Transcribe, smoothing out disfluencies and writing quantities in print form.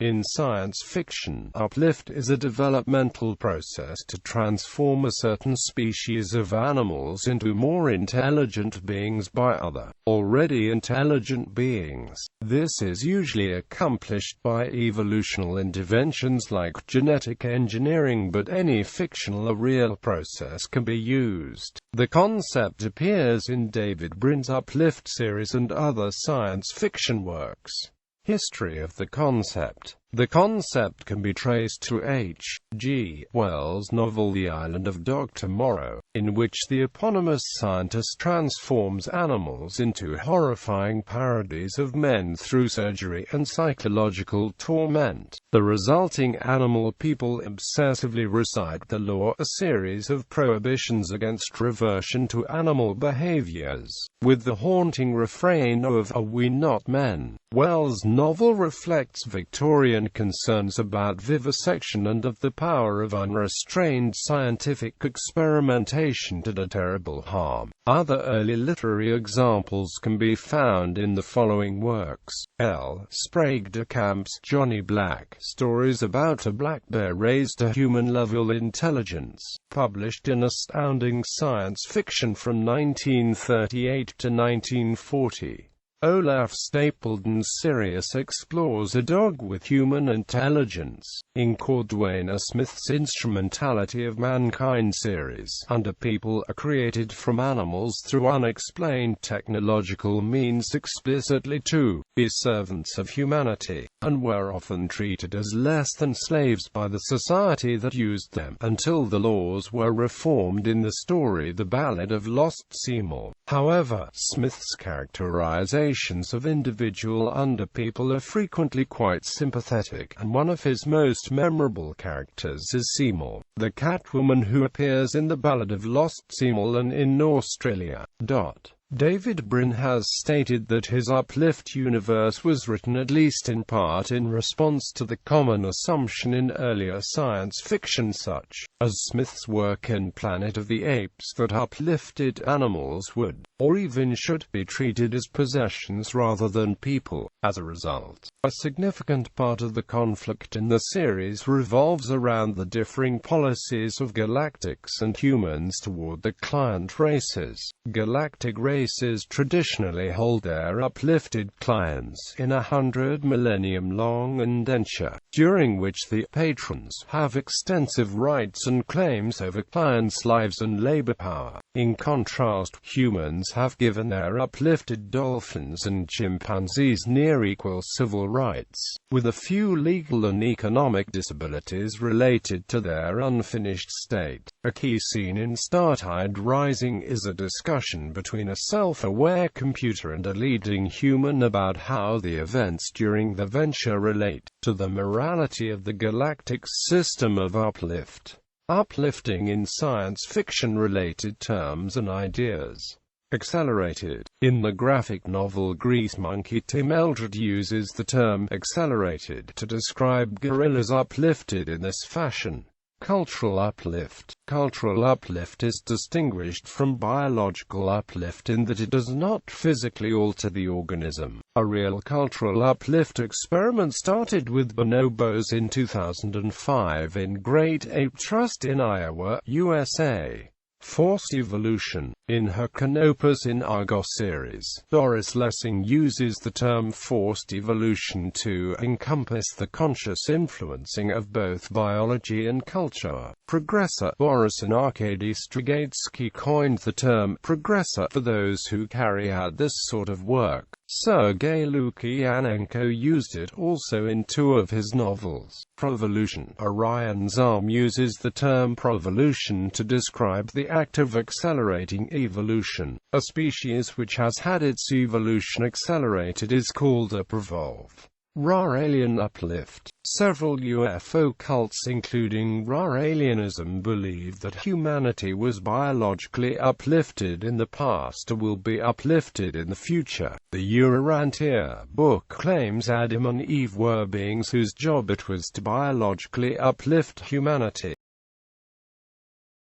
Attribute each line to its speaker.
Speaker 1: In science fiction, uplift is a developmental process to transform a certain species of animals into more intelligent beings by other, already intelligent beings. This is usually accomplished by evolutional interventions like genetic engineering, but any fictional or real process can be used. The concept appears in David Brin's Uplift series and other science fiction works. History of the concept. The concept can be traced to H. G. Wells' novel The Island of Dr. Moreau, in which the eponymous scientist transforms animals into horrifying parodies of men through surgery and psychological torment. The resulting animal people obsessively recite the law, a series of prohibitions against reversion to animal behaviors, with the haunting refrain of "Are we not men?" Wells' novel reflects Victorian concerns about vivisection and of the power of unrestrained scientific experimentation to do terrible harm. Other early literary examples can be found in the following works: L. Sprague de Camp's Johnny Black, stories about a black bear raised to human-level intelligence, published in Astounding Science Fiction from 1938 to 1940. Olaf Stapledon's Sirius explores a dog with human intelligence, in Cordwainer Smith's Instrumentality of Mankind series. Under people are created from animals through unexplained technological means explicitly to be servants of humanity, and were often treated as less than slaves by the society that used them, until the laws were reformed in the story The Ballad of Lost Seymour. However, Smith's characterizations of individual underpeople are frequently quite sympathetic, and one of his most memorable characters is Seymour, the Catwoman who appears in The Ballad of Lost Seymour and in Australia. David Brin has stated that his Uplift universe was written at least in part in response to the common assumption in earlier science fiction such as Smith's work in Planet of the Apes that uplifted animals would, or even should, be treated as possessions rather than people. As a result, a significant part of the conflict in the series revolves around the differing policies of galactics and humans toward the client races. Galactic races traditionally hold their uplifted clients in a 100-millennium-long indenture, during which the patrons have extensive rights and claims over clients' lives and labor power. In contrast, humans have given their uplifted dolphins and chimpanzees near-equal civil rights, with a few legal and economic disabilities related to their unfinished state. A key scene in Startide Rising is a discussion between a self-aware computer and a leading human about how the events during the venture relate to the morality of the galactic system of uplift. Uplifting in science fiction-related terms and ideas. Accelerated. In the graphic novel Grease Monkey, Tim Eldred uses the term accelerated to describe gorillas uplifted in this fashion. Cultural uplift. Cultural uplift is distinguished from biological uplift in that it does not physically alter the organism. A real cultural uplift experiment started with bonobos in 2005 in Great Ape Trust in Iowa, USA. Forced evolution. In her Canopus in Argos series, Doris Lessing uses the term forced evolution to encompass the conscious influencing of both biology and culture. Progressor. Boris and Arkady Strugatsky coined the term progressor for those who carry out this sort of work. Sergei Lukyanenko used it also in two of his novels. Provolution. Orion Zalm uses the term provolution to describe the act of accelerating evolution. A species which has had its evolution accelerated is called a provolve. Ra-alien uplift. Several UFO cults including Ra-alienism believe that humanity was biologically uplifted in the past or will be uplifted in the future. The Urantia book claims Adam and Eve were beings whose job it was to biologically uplift humanity.